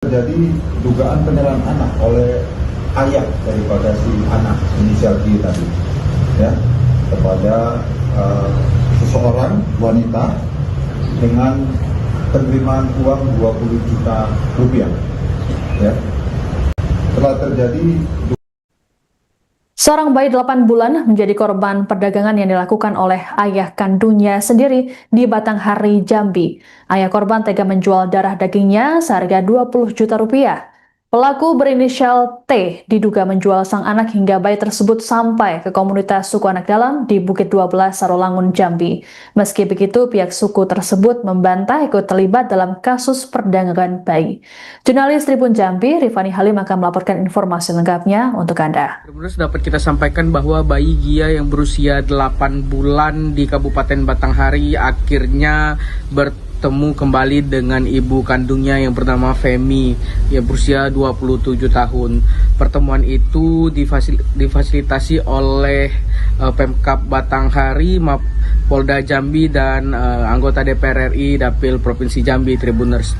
Terjadi dugaan penyerahan anak oleh ayah daripada si anak inisial G tadi, ya, kepada seseorang wanita dengan penerimaan uang 20 juta rupiah, ya. Telah terjadi. Seorang bayi 8 bulan menjadi korban perdagangan yang dilakukan oleh ayah kandungnya sendiri di Batanghari, Jambi. Ayah korban tega menjual darah dagingnya seharga 20 juta rupiah. Pelaku berinisial T diduga menjual sang anak hingga bayi tersebut sampai ke komunitas suku anak dalam di Bukit 12, Sarolangun, Jambi. Meski begitu, pihak suku tersebut membantah ikut terlibat dalam kasus perdagangan bayi. Jurnalis Tribun Jambi, Rifani Halim akan melaporkan informasi lengkapnya untuk Anda. Terus dapat kita sampaikan bahwa bayi Gia yang berusia 8 bulan di Kabupaten Batanghari akhirnya bertemu kembali dengan ibu kandungnya yang bernama Femi yang berusia 27 tahun. Pertemuan itu difasilitasi oleh Pemkab Batanghari, Polda Jambi dan anggota DPR RI Dapil Provinsi Jambi, Tribuners.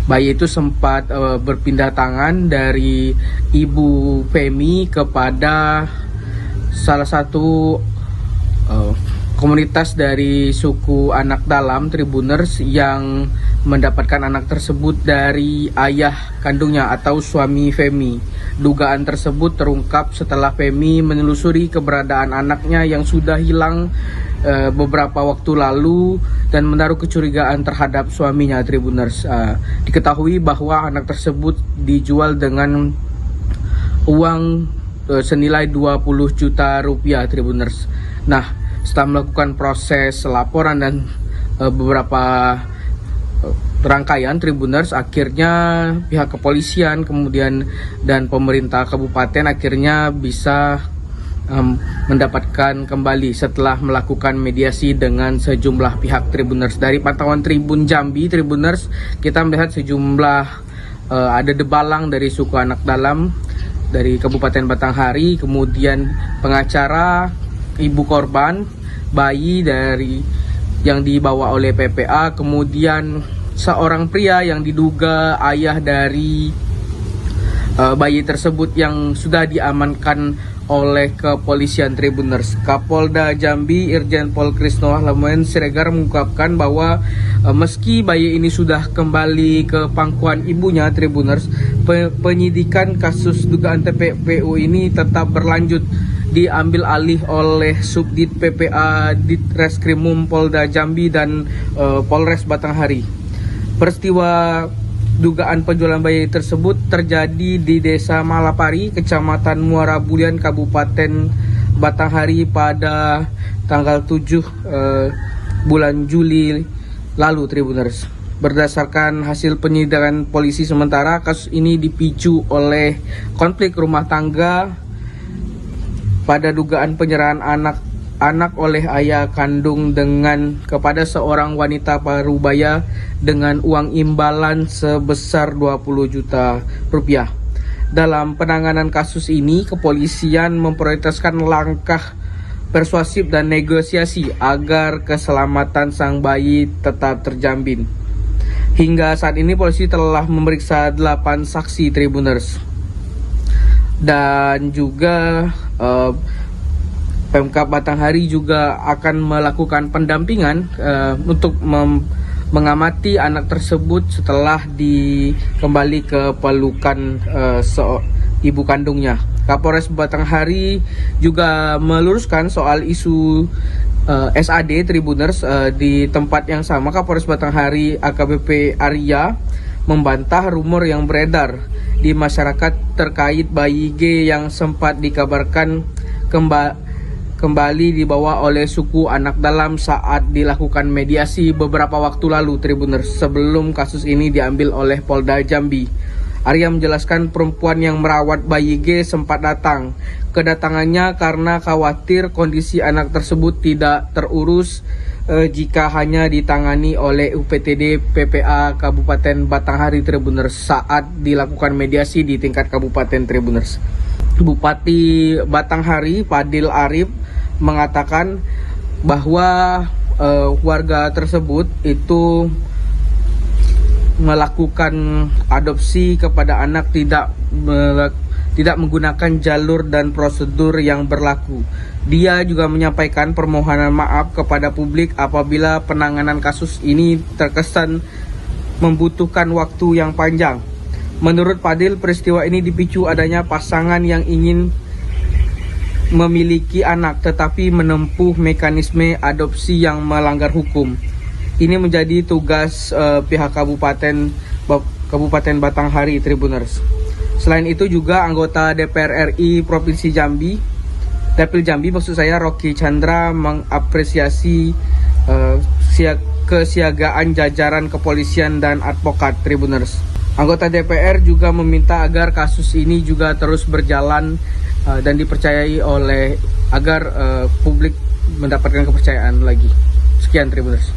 Bayi itu sempat berpindah tangan dari ibu Femi kepada salah satu komunitas dari suku anak dalam Tribuners yang mendapatkan anak tersebut dari ayah kandungnya atau suami Femi. Dugaan tersebut terungkap setelah Femi menelusuri keberadaan anaknya yang sudah hilang beberapa waktu lalu dan menaruh kecurigaan terhadap suaminya, Tribuners. Diketahui bahwa anak tersebut dijual dengan uang senilai 20 juta rupiah, Tribuners. Nah, setelah melakukan proses laporan dan beberapa rangkaian, Tribuners, akhirnya pihak kepolisian kemudian dan pemerintah kabupaten akhirnya bisa mendapatkan kembali setelah melakukan mediasi dengan sejumlah pihak, Tribuners. Dari pantauan Tribun Jambi, Tribuners, kita melihat sejumlah ada debalang dari suku anak dalam dari Kabupaten Batanghari, kemudian pengacara ibu korban, bayi dari yang dibawa oleh PPA, kemudian seorang pria yang diduga ayah dari bayi tersebut yang sudah diamankan oleh kepolisian, Tribuners. Kapolda Jambi Irjen Pol Krisno Lamoen Siregar mengungkapkan bahwa meski bayi ini sudah kembali ke pangkuan ibunya, Tribuners, penyidikan kasus dugaan TPPU ini tetap berlanjut, diambil alih oleh Subdit PPA Ditreskrimum Polda Jambi dan Polres Batanghari. Peristiwa dugaan penjualan bayi tersebut terjadi di Desa Malapari, Kecamatan Muara Bulian, Kabupaten Batanghari pada tanggal 7 bulan Juli lalu, Tribuners. Berdasarkan hasil penyidikan polisi sementara, kasus ini dipicu oleh konflik rumah tangga pada dugaan penyerahan anak oleh ayah kandung kepada seorang wanita parubaya dengan uang imbalan sebesar 20 juta rupiah. Dalam penanganan kasus ini, kepolisian memprioritaskan langkah persuasif dan negosiasi agar keselamatan sang bayi tetap terjamin. Hingga saat ini polisi telah memeriksa 8 saksi, Tribuners. Dan juga Pemkab Batanghari juga akan melakukan pendampingan untuk mengamati anak tersebut setelah kembali ke pelukan ibu kandungnya. Kapolres Batanghari juga meluruskan soal isu SAD, Tribuners. Di tempat yang sama, Kapolres Batanghari AKBP Arya membantah rumor yang beredar di masyarakat terkait bayi G yang sempat dikabarkan kembali dibawa oleh suku anak dalam saat dilakukan mediasi beberapa waktu lalu, Tribuners, sebelum kasus ini diambil oleh Polda Jambi. Arya menjelaskan perempuan yang merawat bayi G sempat datang. Kedatangannya karena khawatir kondisi anak tersebut tidak terurus jika hanya ditangani oleh UPTD PPA Kabupaten Batanghari, Tribuners, saat dilakukan mediasi di tingkat kabupaten, Tribuners. Bupati Batanghari Fadil Arif mengatakan bahwa warga tersebut itu melakukan adopsi kepada anak tidak menggunakan jalur dan prosedur yang berlaku. Dia juga menyampaikan permohonan maaf kepada publik apabila penanganan kasus ini terkesan membutuhkan waktu yang panjang. Menurut Fadil, peristiwa ini dipicu adanya pasangan yang ingin memiliki anak tetapi menempuh mekanisme adopsi yang melanggar hukum. Ini menjadi tugas pihak Kabupaten Batanghari Tribuners. Selain itu juga anggota DPR RI Provinsi Jambi, Dapil Jambi maksud saya, Rocky Chandra mengapresiasi kesiagaan jajaran kepolisian dan advokat Tribuners. Anggota DPR juga meminta agar kasus ini juga terus berjalan dan dipercayai agar publik mendapatkan kepercayaan lagi. Sekian Tribuners.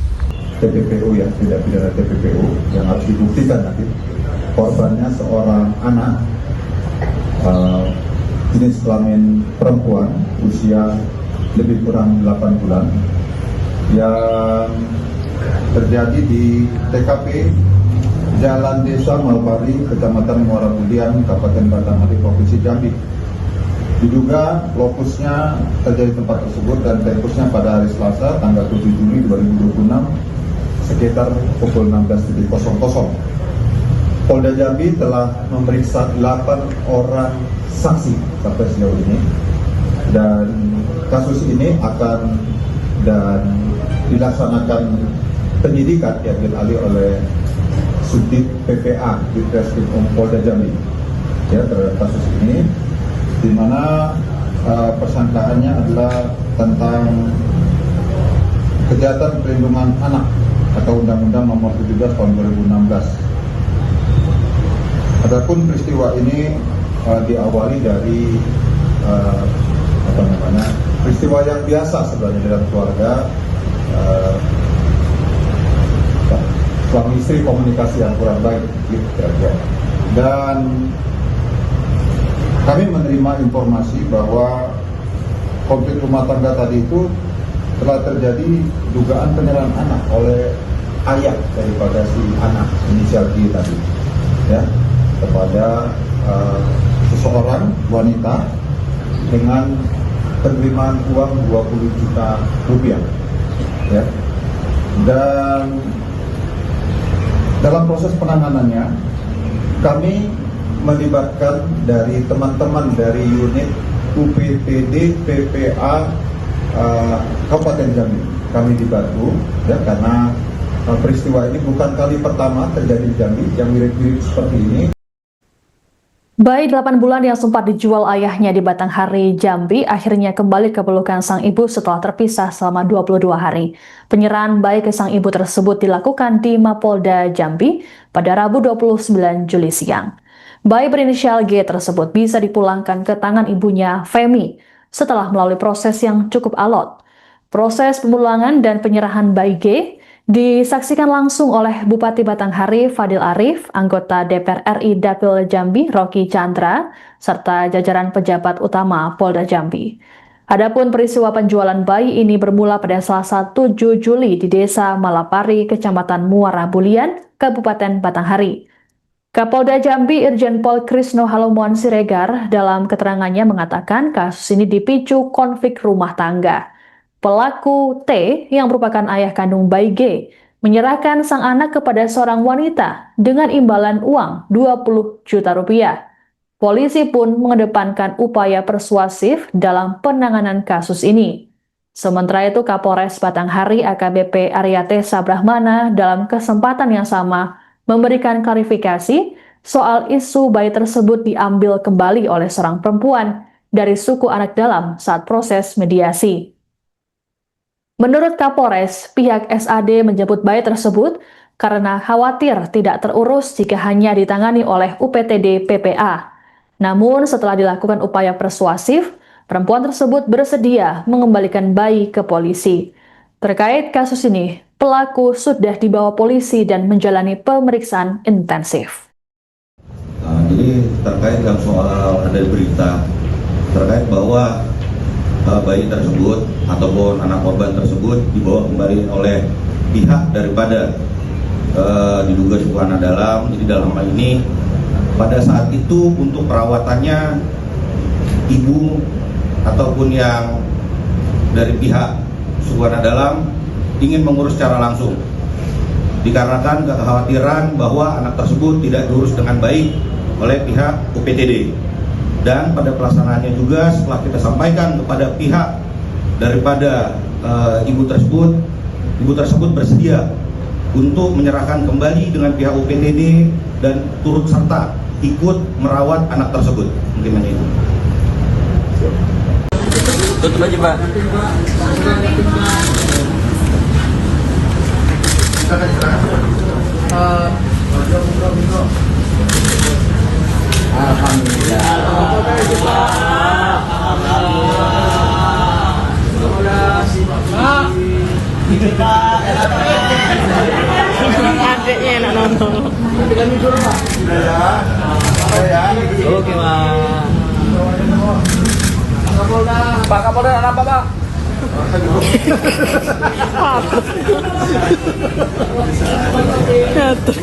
TPPU ya, tidak pidana TPPU yang harus dibuktikan nanti. Korbannya seorang anak jenis kelamin perempuan, usia lebih kurang 8 bulan, yang terjadi di TKP Jalan Desa Malpari, Kecamatan Muara Budian, Kabupaten Batanghari, Provinsi Jambi. Diduga lokusnya terjadi tempat tersebut dan tempusnya pada hari Selasa, tanggal 7 Juni 2026, sekitar pukul 16.00. Polda Jambi telah memeriksa 8 orang saksi sampai sejauh ini, dan kasus ini akan dilaksanakan penyidikan diambil alih oleh Subdit PPA di Treskrim Polda Jambi ya terhadap kasus ini, di mana persangkaannya adalah tentang kejahatan perlindungan anak atau Undang-Undang Nomor 17 Tahun 2016. Adapun peristiwa ini diawali dari peristiwa yang biasa sebenarnya dalam keluarga, suami istri komunikasi yang kurang baik, gitu kira-kira. Dan kami menerima informasi bahwa konflik rumah tangga tadi itu telah terjadi dugaan penyerahan anak oleh ayah daripada si anak inisial G tadi, ya, kepada seseorang wanita dengan penerimaan uang 20 juta rupiah, ya. Dan dalam proses penanganannya kami melibatkan dari teman-teman dari unit UPTD PPA Kabupaten Jambi. Kami dibantu ya, karena peristiwa ini bukan kali pertama terjadi di Jambi yang mirip-mirip seperti ini. Bayi 8 bulan yang sempat dijual ayahnya di Batanghari, Jambi, akhirnya kembali ke pelukan sang ibu setelah terpisah selama 22 hari. Penyerahan bayi ke sang ibu tersebut dilakukan di Mapolda Jambi pada Rabu 29 Juli siang. Bayi berinisial G tersebut bisa dipulangkan ke tangan ibunya, Femi, setelah melalui proses yang cukup alot. Proses pemulangan dan penyerahan bayi G disaksikan langsung oleh Bupati Batanghari Fadil Arif, anggota DPR RI Dapil Jambi Rocky Chandra, serta jajaran pejabat utama Polda Jambi. Adapun peristiwa penjualan bayi ini bermula pada Selasa 7 Juli di Desa Malapari, Kecamatan Muara Bulian, Kabupaten Batanghari. Kapolda Jambi Irjen Pol Krisno Halomuan Siregar dalam keterangannya mengatakan kasus ini dipicu konflik rumah tangga. Pelaku T, yang merupakan ayah kandung bayi G, menyerahkan sang anak kepada seorang wanita dengan imbalan uang 20 juta rupiah. Polisi pun mengedepankan upaya persuasif dalam penanganan kasus ini. Sementara itu Kapolres Batanghari AKBP Aryate Sabrahmana dalam kesempatan yang sama memberikan klarifikasi soal isu bayi tersebut diambil kembali oleh seorang perempuan dari suku anak dalam saat proses mediasi. Menurut Kapolres, pihak SAD menjemput bayi tersebut karena khawatir tidak terurus jika hanya ditangani oleh UPTD PPA. Namun setelah dilakukan upaya persuasif, perempuan tersebut bersedia mengembalikan bayi ke polisi. Terkait kasus ini, pelaku sudah dibawa polisi dan menjalani pemeriksaan intensif. Jadi terkait dengan soal ada berita terkait bahwa bayi tersebut ataupun anak korban tersebut dibawa kembali oleh pihak daripada diduga suku anak dalam. Jadi dalam hal ini pada saat itu untuk perawatannya ibu ataupun yang dari pihak suku anak dalam ingin mengurus secara langsung, dikarenakan kekhawatiran bahwa anak tersebut tidak diurus dengan baik oleh pihak UPTD. Dan pada pelaksanaannya juga setelah kita sampaikan kepada pihak daripada ibu tersebut bersedia untuk menyerahkan kembali dengan pihak UPTD dan turut serta ikut merawat anak tersebut. Mungkin hanya itu. Tutup aja, Pak. Adiknya enak nonton. Oke, Pak Kapolda, apa, Pak? Atur.